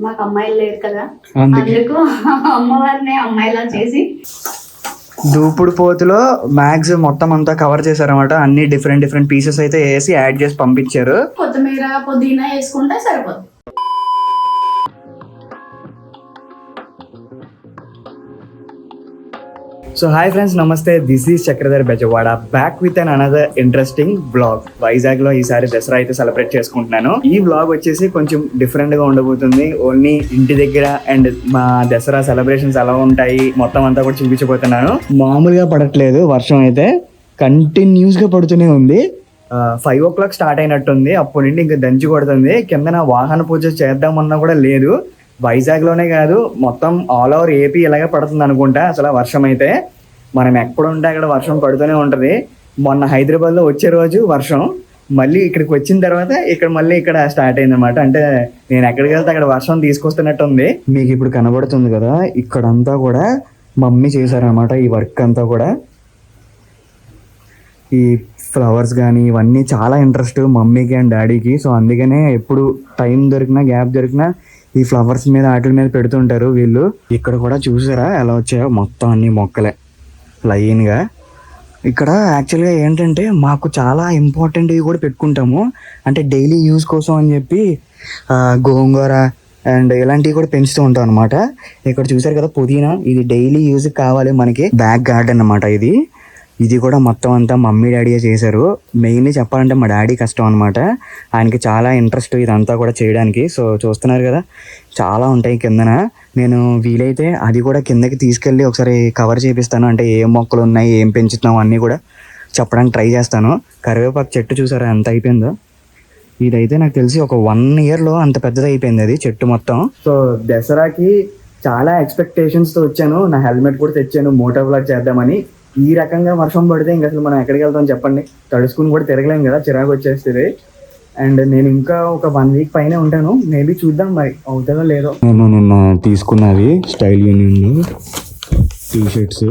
మాకు అమ్మాయిలు లేరు కదా, అందుకు అమ్మవారిని అమ్మాయిలా చేసి దూపుడు పోతులో మ్యాక్స్ మొత్తం అంతా కవర్ చేశారన్నమాట. అన్ని డిఫరెంట్ డిఫరెంట్ పీసెస్ అయితే వేసి యాడ్ చేసి పంపించారు. కొత్తిమీర పుదీనా వేసుకుంటే సరిపోతుంది. సో హాయ్ ఫ్రెండ్స్, నమస్తే. This is Chakradhar Bezawada, back with an another interesting blog. Vizag లో ఈసారి దసరా అయితే సెలబ్రేట్ చేసుకుంటున్నాను. ఈ బ్లాగ్ వచ్చేసి కొంచెం డిఫరెంట్ గా ఉండబోతుంది. ఓన్లీ ఇంటి దగ్గర అండ్ మా దసరా సెలబ్రేషన్స్ ఎలా ఉంటాయి మొత్తం అంతా కూడా చూపించబోతున్నాను. మామూలుగా పడట్లేదు వర్షం, అయితే కంటిన్యూస్ గా పడుతూనే ఉంది. 5 o'clock స్టార్ట్ అయినట్టుంది, అప్పటి నుండి ఇంకా దంచి కొడుతుంది. కింద వాహన పూజ చేద్దామన్నా కూడా లేదు. వైజాగ్ లోనే కాదు, మొత్తం ఆల్ ఓవర్ ఏపీ ఇలాగే పడుతుంది అనుకుంటా. అసలు వర్షం అయితే మనం ఎక్కడ ఉంటే అక్కడ వర్షం పడుతూనే ఉంటుంది. మొన్న హైదరాబాద్ లో వచ్చే రోజు వర్షం, మళ్ళీ ఇక్కడికి వచ్చిన తర్వాత ఇక్కడ స్టార్ట్ అయింది అనమాట. అంటే నేను ఎక్కడికి వెళ్తే అక్కడ వర్షం తీసుకొస్తున్నట్టు ఉంది. మీకు ఇప్పుడు కనబడుతుంది కదా, ఇక్కడంతా కూడా మమ్మీ చేశారనమాట ఈ వర్క్ అంతా కూడా. ఈ ఫ్లవర్స్ కానీ ఇవన్నీ చాలా ఇంట్రెస్ట్ మమ్మీకి అండ్ డాడీకి. సో అందుకనే ఎప్పుడు టైం దొరికినా గ్యాప్ దొరికినా ఈ ఫ్లవర్స్ మీద వాటి మీద పెడుతుంటారు వీళ్ళు. ఇక్కడ కూడా చూసారా ఎలా వచ్చాయో, మొత్తం అన్ని మొక్కలే లైన్గా. ఇక్కడ యాక్చువల్గా ఏంటంటే మాకు చాలా ఇంపార్టెంట్వి కూడా పెట్టుకుంటాము, అంటే డైలీ యూజ్ కోసం అని చెప్పి గోంగూర అండ్ ఇలాంటివి కూడా పెంచుతూ ఉంటాం అనమాట. ఇక్కడ చూసారు కదా పుదీనా, ఇది డైలీ యూజ్ కావాలి మనకి. బ్యాక్ గార్డెన్ అనమాట ఇది కూడా మొత్తం అంతా మమ్మీ డాడీయే చేశారు. మెయిన్లీ చెప్పాలంటే మా డాడీ కష్టం అనమాట, ఆయనకి చాలా ఇంట్రెస్ట్ ఇదంతా కూడా చేయడానికి. సో చూస్తున్నారు కదా చాలా ఉంటాయి కిందన. నేను వీలైతే అది కూడా కిందకి తీసుకెళ్ళి ఒకసారి కవర్ చేపిస్తాను, అంటే ఏం మొక్కలు ఉన్నాయి ఏం పెంచుతున్నాం అన్నీ కూడా చెప్పడానికి ట్రై చేస్తాను. కరివేపాకు చెట్టు చూసారా ఎంత అయిపోయిందో. ఇదైతే నాకు తెలిసి ఒక 1 yearలో అంత పెద్దది అయిపోయింది అది చెట్టు మొత్తం. సో దసరాకి చాలా ఎక్స్పెక్టేషన్స్తో వచ్చాను. నా హెల్మెట్ కూడా తెచ్చాను మోటో వ్లాగ్ చేద్దామని. ఈ రకంగా వర్షం పడితే ఇంకా అసలు మనం ఎక్కడికి వెళ్తాం చెప్పండి, తడుచుకుని కూడా తిరగలేం కదా, చిరాకు వచ్చేస్తుంది. అండ్ నేను ఇంకా ఒక 1 week పైన ఉంటాను, మేబీ చూద్దాం మరి అవుతుందో లేదో. నేను నిన్న తీసుకున్నది స్టైల్ యూనియన్ టీషర్ట్స్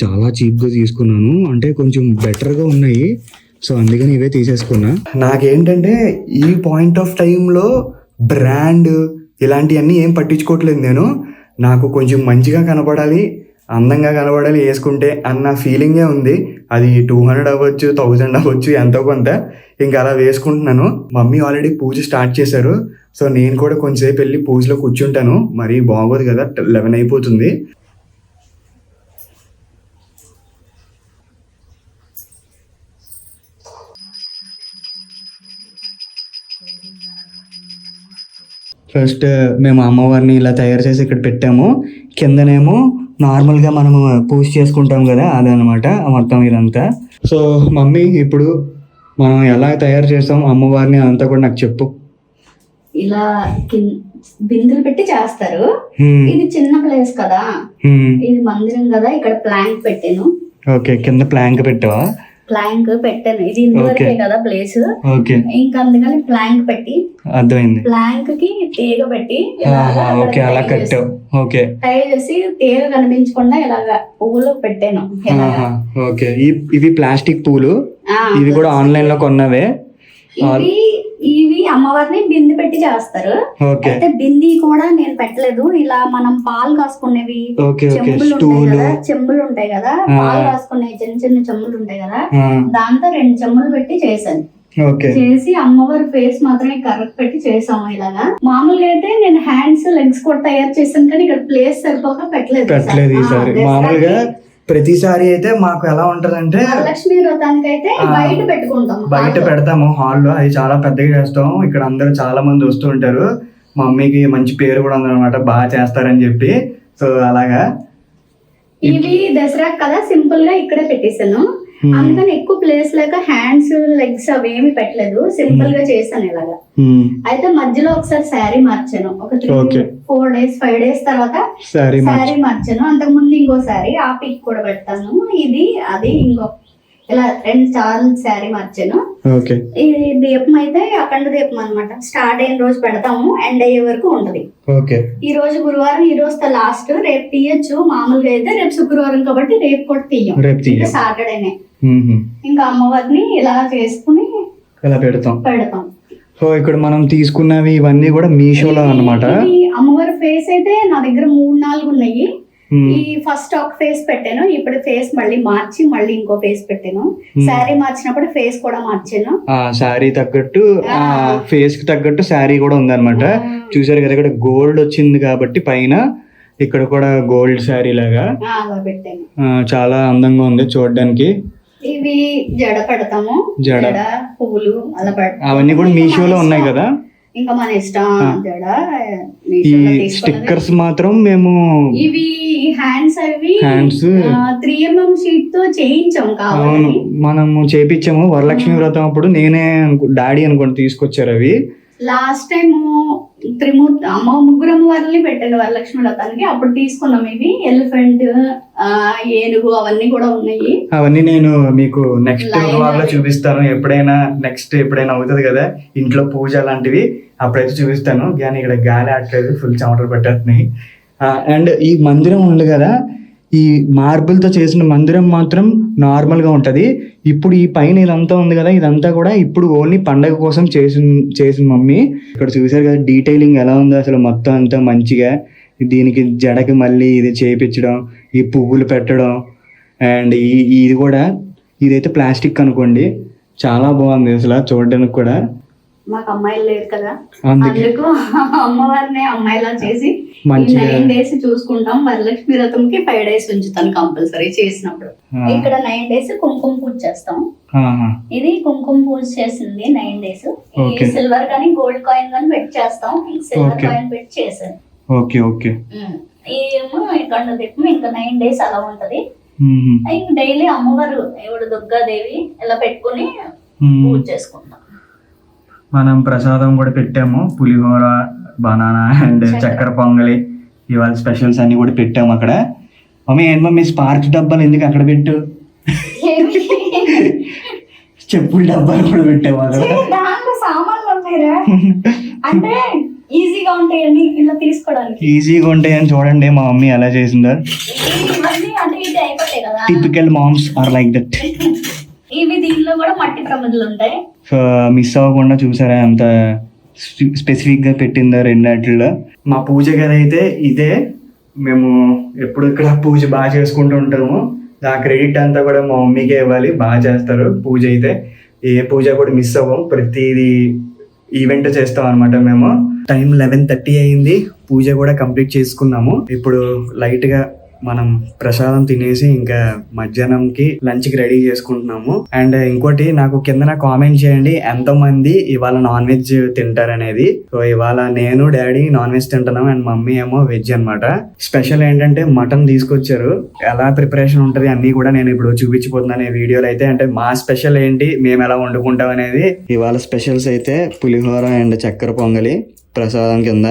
చాలా చీప్గా తీసుకున్నాను, అంటే కొంచెం బెటర్గా ఉన్నాయి. సో అందుకని ఇవే తీసేసుకున్నా. నాకేంటంటే ఈ పాయింట్ ఆఫ్ టైంలో బ్రాండ్ ఇలాంటివన్నీ ఏం పట్టించుకోవట్లేదు నేను. నాకు కొంచెం మంచిగా కనపడాలి, అందంగా కనబడాలి వేసుకుంటే అన్న ఫీలింగే ఉంది. అది 200 అవ్వచ్చు, 1000 అవ్వచ్చు, ఎంతో కొంత ఇంకా అలా వేసుకుంటున్నాను. మమ్మీ ఆల్రెడీ పూజ స్టార్ట్ చేశారు. సో నేను కూడా కొంచెంసేపు వెళ్ళి పూజలో కూర్చుంటాను, మరీ బాగోదు కదా 11 అయిపోతుంది. ఫస్ట్ మేము అమ్మవారిని ఇలా తయారు చేసి ఇక్కడ పెట్టాము. కిందనేమో నార్మల్గా మనము పూజ చేసుకుంటాం కదా అదనమాట మొత్తం ఇదంతా. సో మమ్మీ ఇప్పుడు మనం ఎలా తయారు చేస్తాం అమ్మవారిని అంతా కూడా నాకు చెప్పు. ఇలా బిందులు పెట్టి చేస్తారు. ఇది చిన్న ప్లేస్ కదా, ఇది మందిరం కదా, ఇక్కడ ప్లాంక్ పెట్టాను. ఓకే, కింద ప్లాంక్ పెట్టావా? ప్లాంక్ పెట్టాను, ఇది ఇందువరకే కదా ప్లేస్. ఇంకా అందుకని ప్లాంక్ పెట్టి, అర్థమైంది, ప్లాంక్ కి తీగ పెట్టి అలా కట్టావు. ఓకే, ట్రై చేసి తీగ కనిపించకుండా ఇలాగా పువ్వులు పెట్టాను. ఓకే, ఇవి ప్లాస్టిక్ పూలు, ఇవి కూడా ఆన్లైన్ లో కొన్నవే. ఇవి అమ్మవారిని బింది పెట్టి చేస్తారు. అయితే బింది కూడా నేను పెట్టలేదు, ఇలా మనం పాలు కాసుకునేవి చెంబులు ఉంటాయి కదా, పాలు కాసుకునే చిన్న చిన్న చెంబులు ఉంటాయి కదా, దాంతో 2 చెంబులు పెట్టి చేశాను. చేసి అమ్మవారి ఫేస్ మాత్రమే కరెక్ట్ పెట్టి చేసాము. ఇలాగా మామూలుగా అయితే నేను హ్యాండ్స్ లెగ్స్ కూడా తయారు చేశాను, కానీ ఇక్కడ ప్లేస్ సరిపోక పెట్టలేదు ఈసారి. మామూలుగా ప్రతిసారి అయితే మాకు ఎలా ఉంటదంటే లక్ష్మీ వ్రతానికి అయితే బయట పెట్టుకుంటాం, బయట పెడతాము హాల్లో, అది చాలా పెద్దగా చేస్తాము. ఇక్కడ అందరూ చాలా మంది వస్తూ ఉంటారు. మా మమ్మీకి మంచి పేరు కూడా ఉందన్నమాట, బాగా చేస్తారని చెప్పి. సో అలాగా ఇవి దసరా కదా సింపుల్ గా ఇక్కడే పెట్టేశాను. అందుకని ఎక్కువ ప్లేస్ లేక హ్యాండ్స్ లెగ్స్ అవేమి పెట్టలేదు, సింపుల్ గా చేశాను ఇలాగా. అయితే మధ్యలో ఒకసారి శారీ మార్చాను, ఒక 3-4 days 5 days తర్వాత శారీ మార్చాను. అంతకు ముందు ఇంకో శారీ ఆ పిక్ కూడా పెడతాను. ఇది అది ఇంకో ఇలా 2 సార్లు శారీ మార్చాను. ఇది దీపం అయితే అఖండ దీపం అనమాట. స్టార్ట్ అయిన రోజు పెడతాము, ఎండ్ అయ్యే వరకు ఉంటది. ఈ రోజు గురువారం, ఈ రోజు లాస్ట్, రేపు తీయచ్చు. మామూలుగా అయితే రేపు శుక్రవారం కాబట్టి రేపు కూడా తీయం, సాటర్డేనే. ఇంకా అమ్మవారిని ఇలా చేసుకుని ఇలా పెడతాం. సో ఇక్కడ మనం తీసుకున్నవి ఇవన్నీ కూడా మీషోలో అన్నమాట. ఇది అమ్మవారి ఫేస్ అయితే నా దగ్గర 3-4 ఉన్నాయి. ఈ ఫస్ట్ ఒక ఫేస్ పెట్టాను, ఇప్పుడు ఫేస్ మళ్ళీ మార్చి మళ్ళీ ఇంకో ఫేస్ పెట్టాను. శారీ మార్చినప్పుడు ఫేస్ కూడా మార్చాను. శారీ తగ్గట్టు ఫేస్ కి తగ్గట్టు శారీ కూడా ఉందన్నమాట. చూసారు కదా ఇక్కడ గోల్డ్ వచ్చింది కాబట్టి పైన ఇక్కడ కూడా గోల్డ్ శారీ లాగా అలా పెట్టాను. చాలా అందంగా ఉంది చూడడానికి. ఇవి జడ పెడతాము, జడ పువ్వులు అలా పెడతాం. అవన్నీ కూడా మీషోలో ఉన్నాయి కదా. ఇంకా మన ఇష్టం జడ. ఈ స్టిక్కర్స్ మాత్రం మేము ఇవి హ్యాండ్స్ 3mm షీట్ తో చేయించాం. అవును మనము చేపించాము వరలక్ష్మి వ్రతం అప్పుడు. నేనే డాడీ అనుకోండి తీసుకొచ్చారు అవి. లాస్ట్ టైం ముగ్గురు అమ్మవారిని పెట్టాను వరలక్ష్మి వ్రతానికి, అప్పుడు తీసుకున్నాం. ఇవి ఎలిఫెంట్, ఏనుగు అవన్నీ కూడా ఉన్నాయి. అవన్నీ నేను మీకు నెక్స్ట్ వ్లాగ్ లో చూపిస్తాను. ఎప్పుడైనా అవుతుంది కదా ఇంట్లో పూజ లాంటివి, అప్పుడైతే చూపిస్తాను. కానీ ఇక్కడ గాలి ఆడలేదు, ఫుల్ చెమటలు పెట్టేస్తున్నాయి. అండ్ ఈ మందిరం ఉంది కదా, ఈ మార్బుల్తో చేసిన మందిరం మాత్రం నార్మల్గా ఉంటుంది. ఇప్పుడు ఈ పైన ఇదంతా ఉంది కదా, ఇదంతా కూడా ఇప్పుడు ఓన్లీ పండగ కోసం చేసిన మమ్మీ. ఇక్కడ చూసారు కదా డీటెయిలింగ్ ఎలా ఉందో అసలు, మొత్తం అంతా మంచిగా. దీనికి జడకి మళ్ళీ ఇది చేయించడం, ఈ పువ్వులు పెట్టడం, అండ్ ఇది కూడా ఇదైతే ప్లాస్టిక్ అనుకోండి. చాలా బాగుంది అసలు చూడడానికి కూడా. మాకు అమ్మాయిలు లేరు కదా, అందుకు అమ్మవారిని అమ్మాయిలా చేసి 9 days చూసుకుంటాం. వరలక్ష్మి వ్రతంకి 5 days ఉంచుతాను కంపల్సరీ చేసినప్పుడు. ఇక్కడ 9 days కుంకుమ పూజ చేస్తాం. ఇది కుంకుమ పూజ చేసింది 9 days. సిల్వర్ కానీ గోల్డ్ కాయిన్ కానీ పెట్టి చేస్తాం. సిల్వర్ కాయిన్ పెట్టి చేసాను. ఏమో ఇక్కడ ఇంకా 9 days అలా ఉంటది. డైలీ అమ్మవారు ఎవడు దుర్గాదేవి ఇలా పెట్టుకుని పూజ చేసుకుంటాం. మనం ప్రసాదం కూడా పెట్టాము, పులిహోర, బనానా అండ్ చక్కెర పొంగలి, ఇవాళ స్పెషల్స్ అన్ని కూడా పెట్టాము అక్కడ. మమ్మీ ఏంటి మమ్మీ స్పార్క్స్ డబ్బాలు ఎందుకు అక్కడ పెట్టు? చెప్పుల డబ్బాలు కూడా పెట్టాము అక్కడ. దాంట్లో సామాన్లు ఉన్నాయిరా, అంటే ఈజీగా ఉంటాయండి ఇలా తీసుకోవడానికి. ఈజీగా ఉంటాయని చూడండి మా మమ్మీ ఎలా చేసిందో. Typical moms are like that. ఇవి దీనిలో కూడా మట్టి ప్రమిదలు ఉంటాయి. సో మిస్ అవ్వకుండా చూసారా ఎంత స్పెసిఫిక్ గా పెట్టిందో రెండాటిలో. మా పూజ గది అయితే ఇదే. మేము ఎప్పుడు ఇక్కడ పూజ బాగా చేసుకుంటూ ఉంటాము. ఆ క్రెడిట్ అంతా కూడా మా మమ్మీకే ఇవ్వాలి, బాగా చేస్తారు పూజ అయితే. ఏ పూజ కూడా మిస్ అవ్వం, ప్రతిదీ ఈవెంట్ చేస్తాం అనమాట. మేము టైం 11:30 అయింది, పూజ కూడా కంప్లీట్ చేసుకున్నాము. ఇప్పుడు లైట్గా మనం ప్రసాదం తినేసి ఇంకా మధ్యాహ్నంకి లంచ్కి రెడీ చేసుకుంటున్నాము. అండ్ ఇంకోటి నాకు కింద కామెంట్ చేయండి ఎంతో మంది ఇవాళ నాన్ వెజ్ తింటారనేది. సో ఇవాళ నేను డాడీ నాన్ వెజ్ తింటున్నాం అండ్ మమ్మీ ఏమో వెజ్ అనమాట. స్పెషల్ ఏంటంటే మటన్ తీసుకొచ్చారు. ఎలా ప్రిపరేషన్ ఉంటుంది అన్ని కూడా నేను ఇప్పుడు చూపించిపోతున్నాను ఈ వీడియోలో అయితే. అంటే మా స్పెషల్ ఏంటి, మేము ఎలా వండుకుంటాం అనేది. ఇవాళ స్పెషల్స్ అయితే పులిహోర అండ్ చక్కెర పొంగలి ప్రసాదం కింద.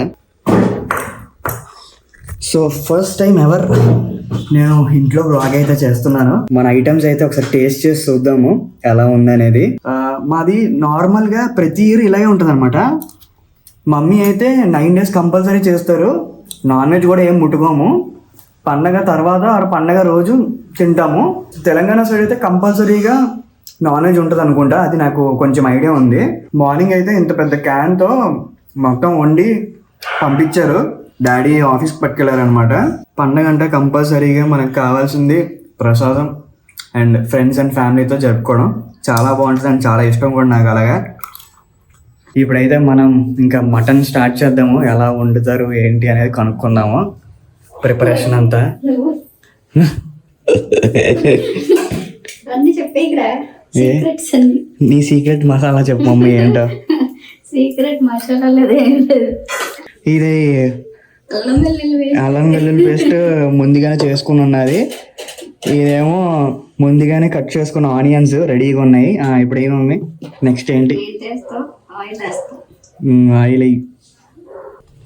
సో ఫస్ట్ టైం ఎవర్ నేను ఇంట్లో వ్లాగ్ అయితే చేస్తున్నాను. మన ఐటమ్స్ అయితే ఒకసారి టేస్ట్ చేసి చూద్దాము ఎలా ఉందనేది. మాది నార్మల్గా ప్రతి ఇయర్ ఇలాగే ఉంటుంది అనమాట. మమ్మీ అయితే 9 days కంపల్సరీ చేస్తారు. నాన్ వెజ్ కూడా ఏం ముట్టుకోము. పండగ తర్వాత పండగ రోజు తింటాము. తెలంగాణ సైడ్ అయితే కంపల్సరీగా నాన్ వెజ్ ఉంటుంది అనుకుంటా, అది నాకు కొంచెం ఐడియా ఉంది. మార్నింగ్ అయితే ఇంత పెద్ద క్యాన్తో మొత్తం వండి పంపించారు. డాడీ ఆఫీస్కి పట్టుకెళ్ళారనమాట. పండగ అంటే కంపల్సరీగా మనకు కావాల్సింది ప్రసాదం అండ్ ఫ్రెండ్స్ అండ్ ఫ్యామిలీతో జరుపుకోవడం. చాలా బాగుంటుంది అండ్ చాలా ఇష్టం కూడా నాకు అలాగా. ఇప్పుడైతే మనం ఇంకా మటన్ స్టార్ట్ చేద్దాము. ఎలా వండుతారు ఏంటి అనేది కనుక్కుందాము. ప్రిపరేషన్ అంతా నీ సీక్రెట్ మసాలా చెప్పు మమ్మీ ఏంటో. సీక్రెట్ మసాలా లేదు, ఇది అల్లం వెల్లుల్లి పేస్ట్ ముందుగానే చేసుకుని ఉన్నది. ఇదేమో ముందుగానే కట్ చేసుకున్న ఆనియన్స్ రెడీగా ఉన్నాయి. ఇప్పుడు ఏమమ్మీ నెక్స్ట్ ఏంటి? ఆయిల్.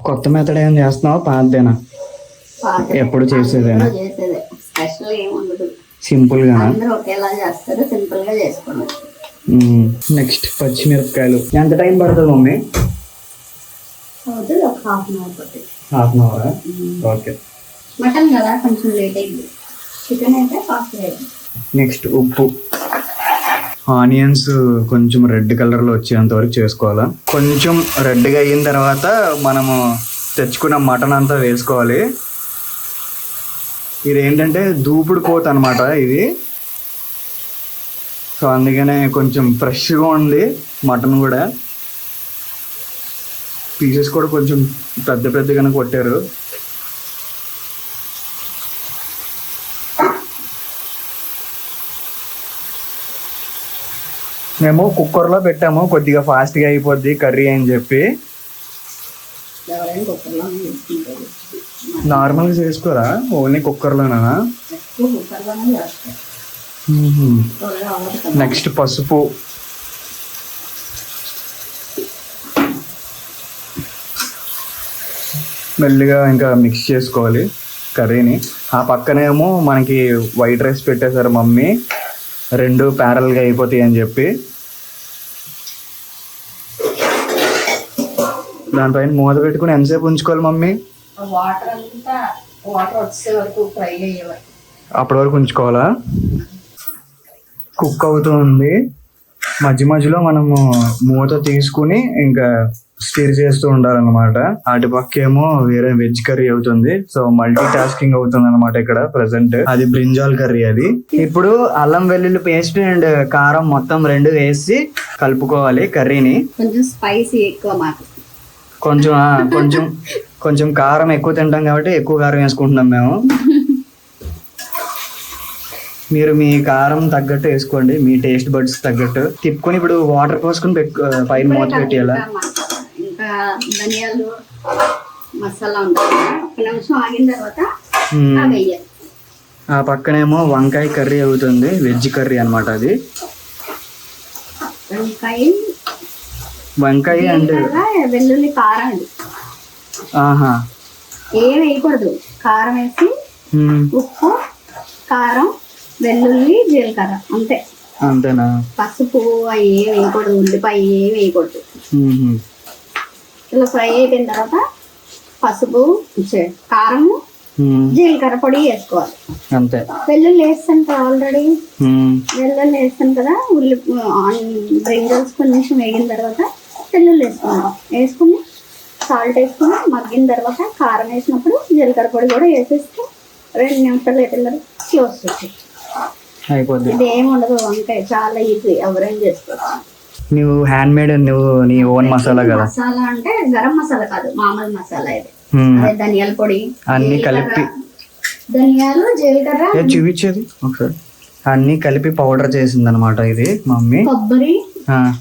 కొత్త మెథడ్ ఏం చేస్తున్నావా పాతదేనా? ఎప్పుడు చేసేదేనా? సింపుల్ గా. నెక్స్ట్ పచ్చిమిరపకాయలు. ఎంత టైం పడుతుంది mummy? Half an hour. Okay. Mutton కదా కొంచెం లేట్ అయింది, చికెన్ అయితే ఫాస్ట్ అయింది. నెక్స్ట్ ఉప్పు, ఆనియన్స్ కొంచెం రెడ్ కలర్లో వచ్చేంత వరకు చేసుకోవాలా. కొంచెం రెడ్గా అయిన తర్వాత మనము తెచ్చుకున్న మటన్ అంతా వేసుకోవాలి. ఇది ఏంటంటే దూపుడు పోత అనమాట ఇది. సో అందుకనే కొంచెం ఫ్రెష్గా ఉంది మటన్ కూడా. పీసెస్ కూడా కొంచెం పెద్ద పెద్దగానే కొట్టారు. మేము కుక్కర్లో పెట్టాము, కొద్దిగా ఫాస్ట్గా అయిపోద్ది కర్రీ అని చెప్పి. నార్మల్గా చేసుకోరా, ఓన్లీ కుక్కర్లోనా? నెక్స్ట్ పసుపు, మెల్లిగా ఇంకా మిక్స్ చేసుకోవాలి కర్రీని. ఆ పక్కనేమో మనకి వైట్ రైస్ పెట్టేశారు మమ్మీ, 2 ప్యారల్గా అయిపోతాయి అని చెప్పి. దానిపైన మూత పెట్టుకుని ఎంతసేపు ఉంచుకోవాలి మమ్మీ? వాటర్ వచ్చే వరకు ఫ్రై అయ్యే వరకు. అప్పటి వరకు ఉంచుకోవాలా? కుక్ అవుతూ ఉంది. మధ్య మధ్యలో మనము మూత తీసుకుని ఇంకా స్టిర్ చేస్తూ ఉండాలన్నమాట. అటుపక్క ఏమో వేరే వెజ్ కర్రీ అవుతుంది. సో మల్టీ టాస్కింగ్ అవుతుంది అనమాట ఇక్కడ ప్రెసెంట్. అది బ్రింజాల్ కర్రీ. అది ఇప్పుడు అల్లం వెల్లుల్లి పేస్ట్ అండ్ కారం మొత్తం 2 వేసి కలుపుకోవాలి కర్రీని. కొంచెం స్పైసీ ఎక్కువ మాకు. కొంచెం కారం ఎక్కువ తింటాం కాబట్టి ఎక్కువ కారం వేసుకుంటున్నాం మేము. మీరు మీ కారం తగ్గట్టు వేసుకోండి, మీ టేస్ట్ బడ్స్ తగ్గట్టు. తిప్పుకొని ఇప్పుడు వాటర్ పోసుకుని పైన మూత పెట్టేయాలా? ఇంకా ధనియాలు మసాలా ఉంటుంది, ఒక నిమిషం ఆగిన తర్వాత అవి వేయాలి. ఆ పక్కనేమో వంకాయ కర్రీ అవుతుంది, వెజ్ కర్రీ అనమాట అది. వంకాయ అంటే వెల్లుల్లి కారం అండి. ఆహా, ఏం వేయకూడదు. కారం వేసి ఉప్పు, కారం, వెల్లుల్లి, జీలకర్ర అంతే. అంతేనా? పసుపు అవి ఏం వేయకూడదు, ఉల్లిపాయ ఏం వేయకూడదు. ఇలా ఫ్రై అయిపోయిన తర్వాత పసుపు, కారం, జీలకర్ర పొడి వేసుకోవాలి అంతే. వెల్లుల్లి వేస్తాను కదా ఆల్రెడీ, వెల్లుల్లి వేస్తాను కదా. బ్రింజల్స్ కొంచెం వేగిన తర్వాత వెల్లుల్లి వేసుకుంటాం. వేసుకుని సాల్ట్ వేసుకుని మగ్గిన తర్వాత కారం వేసినప్పుడు జీలకర్ర పొడి కూడా వేసేస్తే 2 నిమిషాలు అయితే క్లోజ్ చేసి అయిపోద్ది. ఇది ఏమి ఉండదు. వంకాయ చాలా ఈజీ, ఎవరైనా చేసుకోవచ్చు. నువ్వు హ్యాండ్ మేడ్, నువ్వు నీ ఓన్ మసాలా కదా? మసాలా అంటే గరం మసాలా కాదు, మామూలు మసాలా ఇది. ధనియాల పొడి అన్ని కలిపి, ధనియాలు, జీలకర్ర చూపించేది ఒకసారి, అన్ని కలిపి పౌడర్ చేసింది అనమాట ఇది మమ్మీ. కొబ్బరి,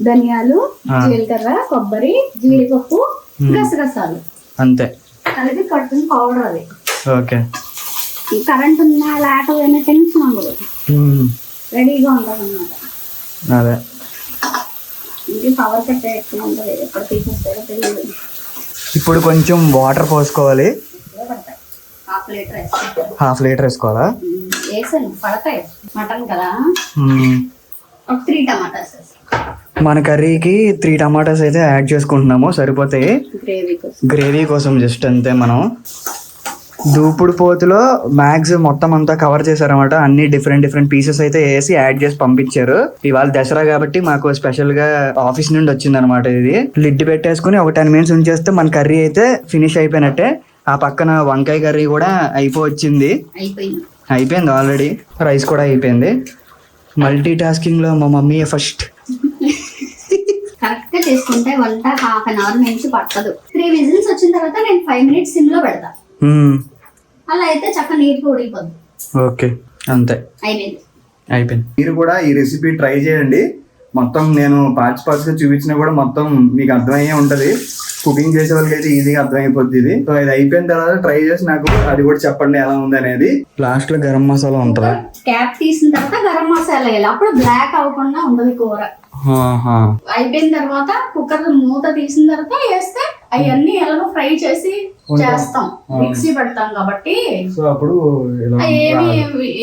ధనియాలు, జీలకర్ర, కొబ్బరి, జీడిపప్పు, గసగసాలు అంతే కలిపి కట్టుకుని పౌడర్ అది. ఓకే. కరెంట్ ఉన్నా లేకపోయినా టెన్షన్ ఉండదు, రెడీగా ఉంటుంది అన్నమాట. అదే ఇది పవర్ కట్ ఎక్కువ ఉంటుంది, ఎక్కడ తీసేస్తారో తెలియదు. ఇప్పుడు కొంచెం వాటర్ పోసుకోవాలి. హాఫ్ లీటర్ వేసుకోవాలా? వేసాను, పడతాయి మటన్ కదా. ఒక 3 టమాటాస్ మన కర్రీకి 3 టమాటాస్ అయితే యాడ్ చేసుకుంటున్నాము, సరిపోతాయి గ్రేవీ కోసం జస్ట్ అంతే. మనం దూపుడు పోతులో మ్యాక్స్ మొత్తం అంతా కవర్ చేశారనమాట. అన్ని డిఫరెంట్ పీసెస్ అయితే వేసి యాడ్ చేసి పంపించారు. ఇవాళ దసరా కాబట్టి మాకు స్పెషల్ గా ఆఫీస్ నుండి వచ్చింది అనమాట. ఇది లిడ్ పెట్టేసుకుని ఒక 10 మినిట్స్ ఉంచేస్తే మన కర్రీ అయితే ఫినిష్ అయిపోయినట్టే. ఆ పక్కన వంకాయ కర్రీ కూడా అయిపోయింది ఆల్రెడీ. రైస్ కూడా అయిపోయింది. మల్టీ టాస్కింగ్ లో మా మమ్మీ ఫస్ట్. కరెక్ట్ గా చేసుకుంటే వంట ½ an hour నుంచి పట్టదు. 3 విజిల్స్ వచ్చిన తర్వాత నేను 5 minutes సిమ్ లో పెడతా. అలా అయితే చక్కగా నీట్గా ఉడికిపోద్ది. ఓకే, అంతే అయిపోయింది. మీరు కూడా ఈ రెసిపీ ట్రై చేయండి. మొత్తం నేను పార్ట్స్ గా చూపించినా కూడా మొత్తం మీకు అర్థమయ్యే ఉంటది. కుకింగ్ చేసే వాళ్ళకి అయితే ఈజీగా అర్థమైపోద్ది ఇది. సో ఇది అయిపోయిన తర్వాత ట్రై చేసి నాకు అది కూడా చెప్పండి ఎలా ఉంది అనేది. లాస్ట్ లో గరం మసాలా ఉంటుంది. క్యాప్ తీసిన తర్వాత గరం మసాలా వేయాలి, అప్పుడు బ్లాక్ అవ్వకుండా ఉండదు కూర. అయిపోయిన తర్వాత కుక్కర్ మూత తీసిన తర్వాత వేస్తే అవన్నీ ఎలాగో ఫ్రై చేసి చేస్తాం, మిక్సీ పెడతాం కాబట్టి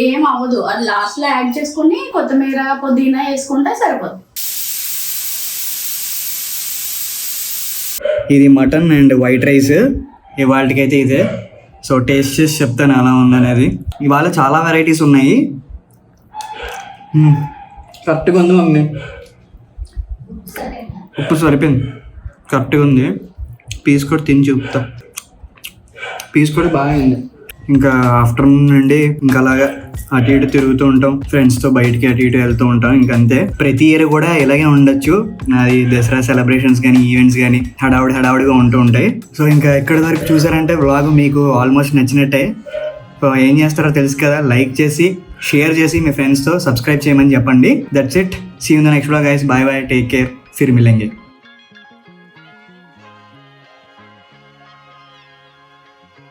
ఏం అవ్వదు. అది లాస్ట్ లో యాడ్ చేసుకుని కొత్తిమీర, పుదీనా వేసుకుంటే సరిపోదు. ఇది మటన్ అండ్ వైట్ రైస్ ఇవాళకైతే ఇదే. సో టేస్ట్ చేసి చెప్తాను ఎలా ఉందనేది. ఇవాళ చాలా వెరైటీస్ ఉన్నాయి. కరెక్ట్గా ఉంది మమ్మీ, సరే ఉప్పు సరిపోయింది, కరెక్ట్గా ఉంది. పీస్ కూడా తిని చూపుతా. పీస్ కూడా బాగుంది. ఇంకా ఆఫ్టర్నూన్ నుండి ఇంకా అలాగా అటు ఇటు తిరుగుతూ ఉంటాం, ఫ్రెండ్స్తో బయటికి అటు ఇటు వెళ్తూ ఉంటాం. ఇంకంతే, ప్రతి ఇయర్ కూడా ఇలాగే ఉండొచ్చు. అది దసరా సెలబ్రేషన్స్ కానీ ఈవెంట్స్ కానీ హడావుడిగా ఉంటూ ఉంటాయి. సో ఇంకా ఎక్కడి వరకు చూసారంటే వ్లాగ్ మీకు ఆల్మోస్ట్ నచ్చినట్టే. సో ఏం చేస్తారో తెలుసు కదా, లైక్ చేసి షేర్ చేసి మీ ఫ్రెండ్స్తో సబ్స్క్రైబ్ చేయమని చెప్పండి. That's it. See you in the next vlog guys. Bye bye, take care, ఫిర్ మిలేంగే.